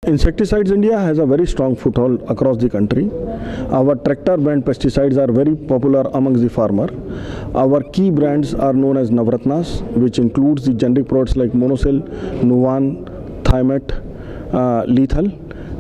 Insecticides India has a very strong foothold across the country. Our tractor brand pesticides are very popular amongst the farmer. Our key brands are known as Navratnas, which includes the generic products like Monosil, Nuvan, Thimet, Lethal.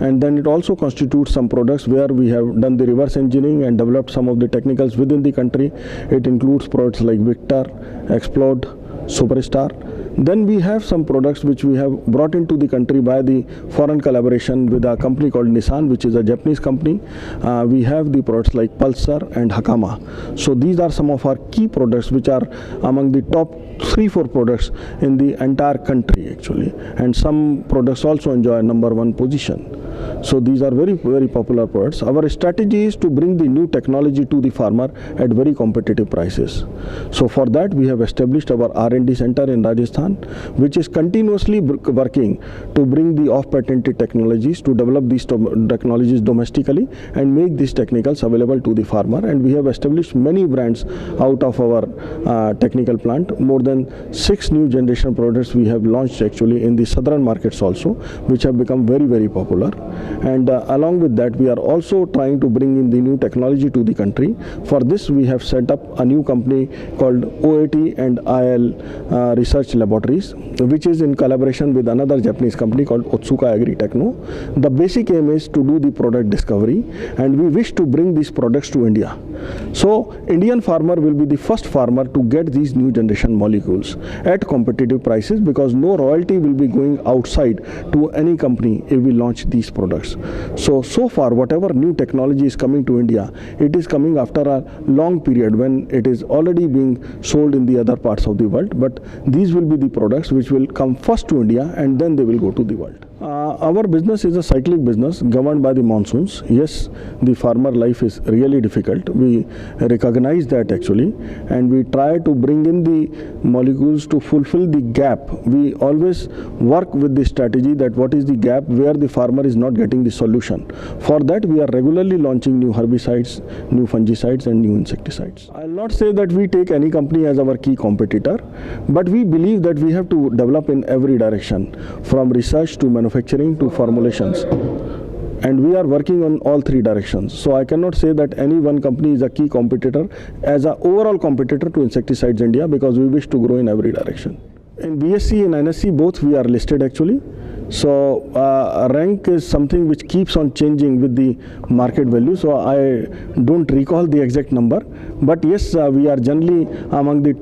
And then it also constitutes some products where we have done the reverse engineering and developed some of the technicals within the country. It includes products like Victor, Explode, Superstar. Then we have some products which we have brought into the country by the foreign collaboration with a company called Nissan, which is a Japanese company. We have the products like Pulsar and Hakama. So these are some of our key products which are among the top 3-4 products in the entire country actually. And some products also enjoy #1 position. So these are very, very popular products. Our strategy is to bring the new technology to the farmer at very competitive prices. So for that we have established our R&D center in Rajasthan, which is continuously working to bring the off-patented technologies, to develop these technologies domestically and make these technicals available to the farmer. And we have established many brands out of our technical plant. More than 6 new generation products we have launched actually in the southern markets also, which have become very, very popular. And along with that, we are also trying to bring in the new technology to the country. For this, we have set up a new company called OAT and IL Research Laboratories, which is in collaboration with another Japanese company called Otsuka Agri-Techno. The basic aim is to do the product discovery, and we wish to bring these products to India. So, Indian farmer will be the first farmer to get these new generation molecules at competitive prices, because no royalty will be going outside to any company if we launch these products. So far, whatever new technology is coming to India, it is coming after a long period when it is already being sold in the other parts of the world. But these will be the products which will come first to India and then they will go to the world. Our business is a cyclic business governed by the monsoons. Yes, the farmer life is really difficult. We recognize that actually, and we try to bring in the molecules to fulfill the gap. We always work with the strategy that what is the gap where the farmer is not getting the solution. For that, we are regularly launching new herbicides, new fungicides and new insecticides. I'll not say that we take any company as our key competitor, but we believe that we have to develop in every direction, from research to manufacturing to formulations, and we are working on all 3 directions. So I cannot say that any one company is a key competitor as an overall competitor to Insecticides India, because we wish to grow in every direction. In BSE and NSE both we are listed actually. So rank is something which keeps on changing with the market value. So I don't recall the exact number, but yes, we are generally among the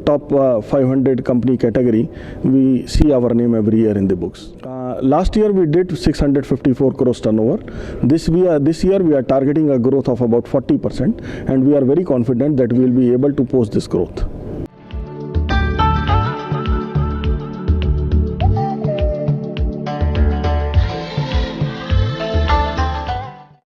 top 500 company category. We see our name every year in the books. Last year we did 654 crores turnover. This year we are targeting a growth of about 40%, and we are very confident that we will be able to post this growth.